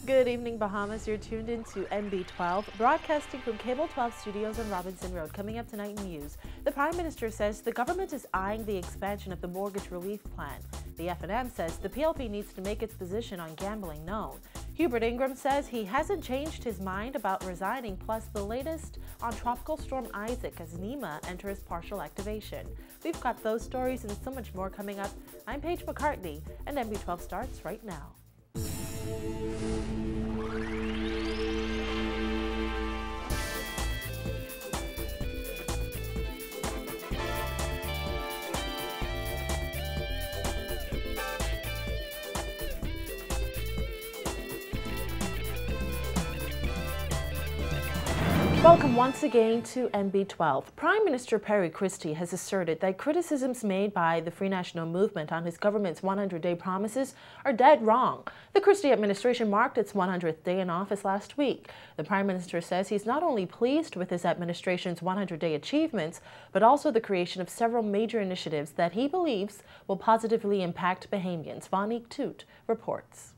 Good evening, Bahamas. You're tuned into NB12, broadcasting from Cable 12 Studios on Robinson Road. Coming up tonight in news, the Prime Minister says the government is eyeing the expansion of the mortgage relief plan. The F&M says the PLP needs to make its position on gambling known. Hubert Ingram says he hasn't changed his mind about resigning, plus the latest on Tropical Storm Isaac as NEMA enters partial activation. We've got those stories and so much more coming up. I'm Paige McCartney, and NB12 starts right now. Welcome once again to NB12. Prime Minister Perry Christie has asserted that criticisms made by the Free National Movement on his government's 100-day promises are dead wrong. The Christie administration marked its 100th day in office last week. The Prime Minister says he's not only pleased with his administration's 100-day achievements, but also the creation of several major initiatives that he believes will positively impact Bahamians. Vonique Toot reports.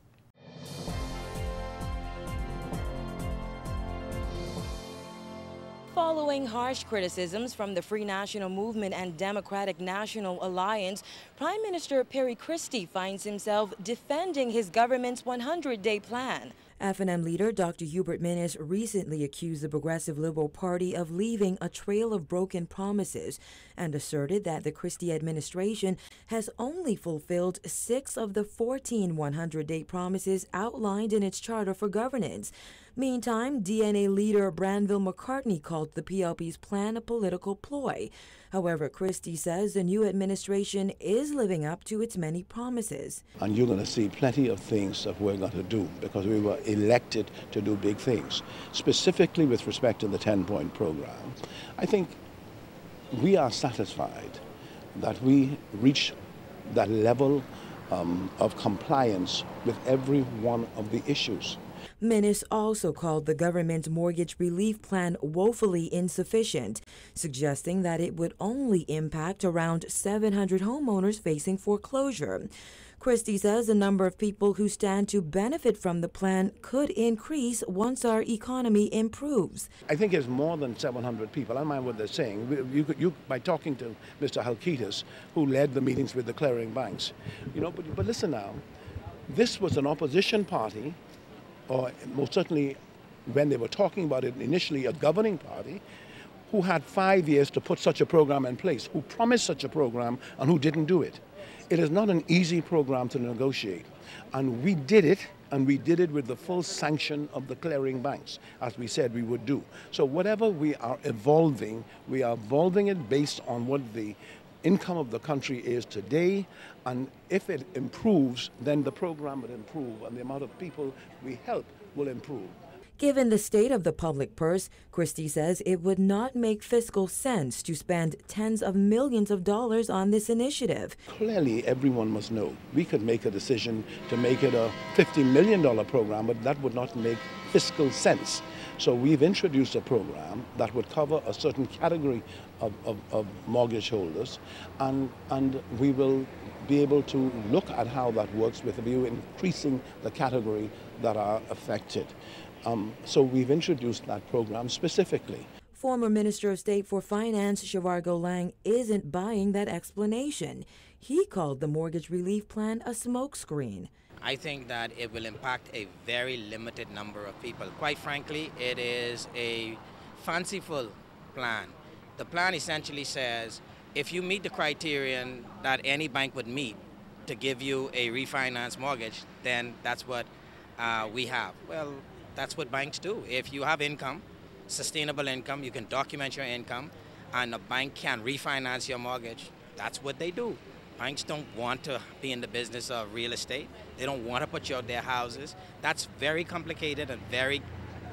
Following harsh criticisms from the Free National Movement and Democratic National Alliance, Prime Minister Perry Christie finds himself defending his government's 100-day plan. F&M leader Dr. Hubert Ingram recently accused the Progressive Liberal Party of leaving a trail of broken promises and asserted that the Christie administration has only fulfilled 6 of the 14 100-day promises outlined in its Charter for Governance. Meantime, DNA leader Branville McCartney called the PLP's plan a political ploy. However, Christie says the new administration is living up to its many promises. And you're going to see plenty of things that we're going to do because we were elected to do big things. Specifically with respect to the 10-point program, I think we are satisfied that we reach that level of compliance with every one of the issues. Menace also called the government's mortgage relief plan woefully insufficient, suggesting that it would only impact around 700 homeowners facing foreclosure. Christie says the number of people who stand to benefit from the plan could increase once our economy improves. I think it's more than 700 people. I don't mind what they're saying. By talking to Mr. Halkitis, who led the meetings with the clearing banks, but listen now, this was an opposition party, or most certainly when they were talking about it initially, a governing party, who had 5 years to put such a program in place, who promised such a program and who didn't do it. It is not an easy program to negotiate. And we did it, and we did it with the full sanction of the clearing banks, as we said we would do. So whatever we are evolving it based on what the income of the country is today, and if it improves, then the program will improve, and the amount of people we help will improve. Given the state of the public purse, Christie says it would not make fiscal sense to spend tens of millions of dollars on this initiative. Clearly, everyone must know we could make a decision to make it a $50 million program, but that would not make fiscal sense. So we've introduced a program that would cover a certain category of mortgage holders, and we will be able to look at how that works with a view increasing the category that are affected. So we've introduced that program specifically. Former Minister of State for Finance Shivargo Lang isn't buying that explanation. He called the mortgage relief plan a smokescreen. I think that it will impact a very limited number of people. Quite frankly, it is a fanciful plan. The plan essentially says if you meet the criterion that any bank would meet to give you a refinance mortgage, then that's what we have. Well, that's what banks do. If you have income, sustainable income, you can document your income, and a bank can refinance your mortgage. That's what they do. Banks don't want to be in the business of real estate. They don't want to put you out their houses. That's very complicated and very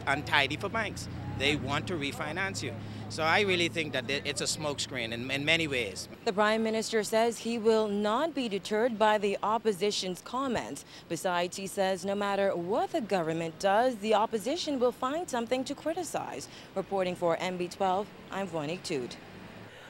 untidy for banks. They want to refinance you. So I really think that it's a smokescreen in many ways. The Prime Minister says he will not be deterred by the opposition's comments. Besides, he says no matter what the government does, the opposition will find something to criticize. Reporting for NB12, I'm Vonique Toot.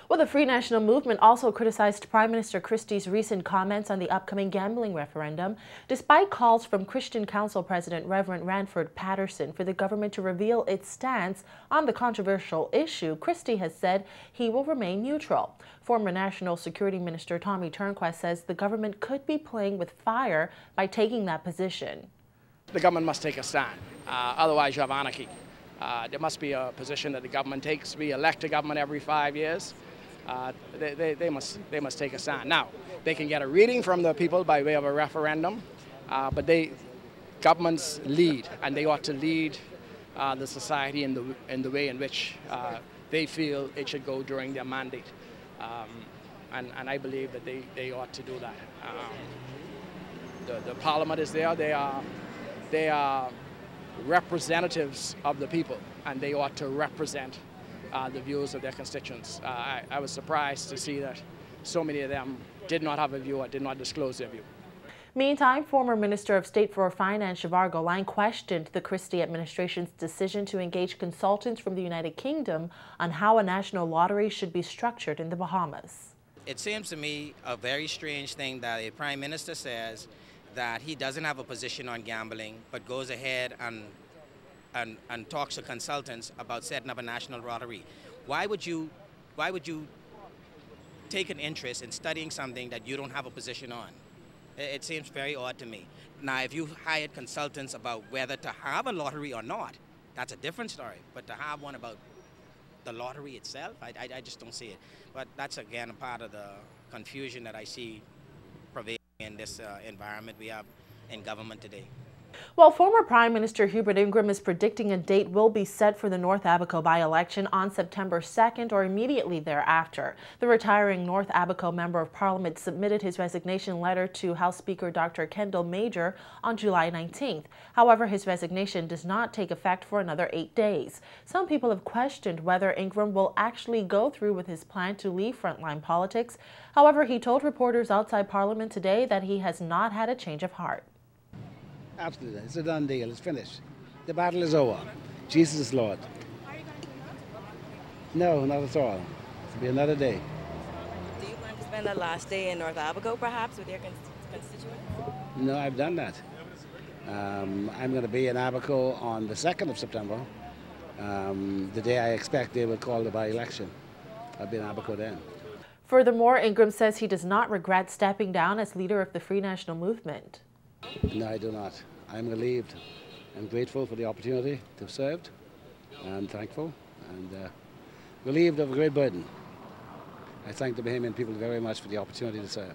Well, the Free National Movement also criticized Prime Minister Christie's recent comments on the upcoming gambling referendum, despite calls from Christian Council President Reverend Ranford Patterson for the government to reveal its stance on the controversial issue. Christie has said he will remain neutral. Former National Security Minister Tommy Turnquest says the government could be playing with fire by taking that position. The government must take a stand, otherwise you have anarchy. There must be a position that the government takes. We elect a government every 5 years. They must take a stand. Now, they can get a reading from the people by way of a referendum, but governments lead, and they ought to lead the society in the way in which they feel it should go during their mandate. And I believe that they ought to do that. The Parliament is there. They are representatives of the people, and they ought to represent the views of their constituents. I was surprised to see that so many of them did not have a view or did not disclose their view. Meantime, former Minister of State for Finance Shavar Golan questioned the Christie administration's decision to engage consultants from the United Kingdom on how a national lottery should be structured in the Bahamas. It seems to me a very strange thing that a Prime Minister says that he doesn't have a position on gambling, but goes ahead and talks to consultants about setting up a national lottery. Why would you take an interest in studying something that you don't have a position on? It seems very odd to me. Now, if you hired consultants about whether to have a lottery or not, that's a different story. But to have one about the lottery itself, I just don't see it. But that's, again, a part of the confusion that I see prevailing in this environment we have in government today. Well, former Prime Minister Hubert Ingram is predicting a date will be set for the North Abaco by-election on September 2nd or immediately thereafter. The retiring North Abaco Member of Parliament submitted his resignation letter to House Speaker Dr. Kendall Major on July 19th. However, his resignation does not take effect for another 8 days. Some people have questioned whether Ingram will actually go through with his plan to leave frontline politics. However, he told reporters outside Parliament today that he has not had a change of heart. Absolutely. It's a done deal. It's finished. The battle is over. Jesus is Lord. No, not at all. It'll be another day. Do you plan to spend the last day in North Abaco, perhaps, with your constituents? No, I've done that. I'm going to be in Abaco on the 2nd of September, the day I expect they will call the by-election. I'll be in Abaco then. Furthermore, Ingram says he does not regret stepping down as leader of the Free National Movement. No, I do not. I'm relieved. I'm grateful for the opportunity to have served, and thankful, and relieved of a great burden. I thank the Bahamian people very much for the opportunity to serve.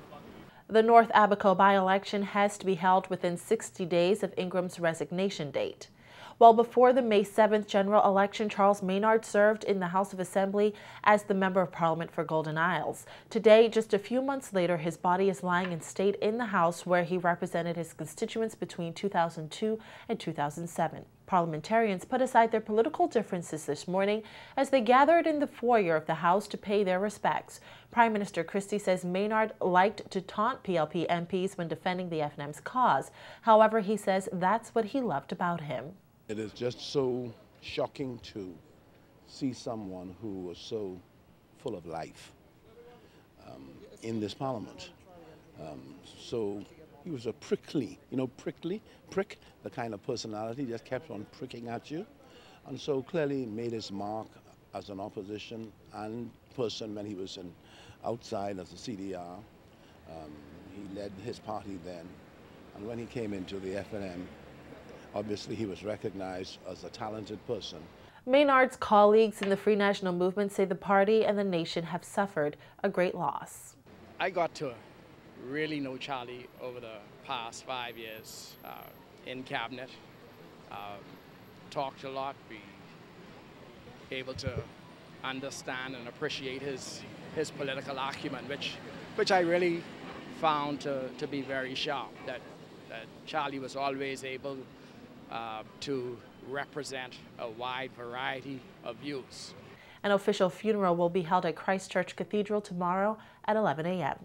The North Abaco by-election has to be held within 60 days of Ingram's resignation date. Well, before the May 7th general election, Charles Maynard served in the House of Assembly as the Member of Parliament for Golden Isles. Today, just a few months later, his body is lying in state in the House, where he represented his constituents between 2002 and 2007. Parliamentarians put aside their political differences this morning as they gathered in the foyer of the House to pay their respects. Prime Minister Christie says Maynard liked to taunt PLP MPs when defending the FNM's cause. However, he says that's what he loved about him. It is just so shocking to see someone who was so full of life in this parliament. So he was a prick, the kind of personality just kept on pricking at you. And so clearly made his mark as an opposition and person when he was outside as a CDR. He led his party then. And when he came into the FNM, obviously, he was recognized as a talented person. Maynard's colleagues in the Free National Movement say the party and the nation have suffered a great loss. I got to really know Charlie over the past 5 years in cabinet. Talked a lot, be able to understand and appreciate his political acumen, which I really found to be very sharp. That Charlie was always able to represent a wide variety of views. An official funeral will be held at Christ Church Cathedral tomorrow at 11 a.m.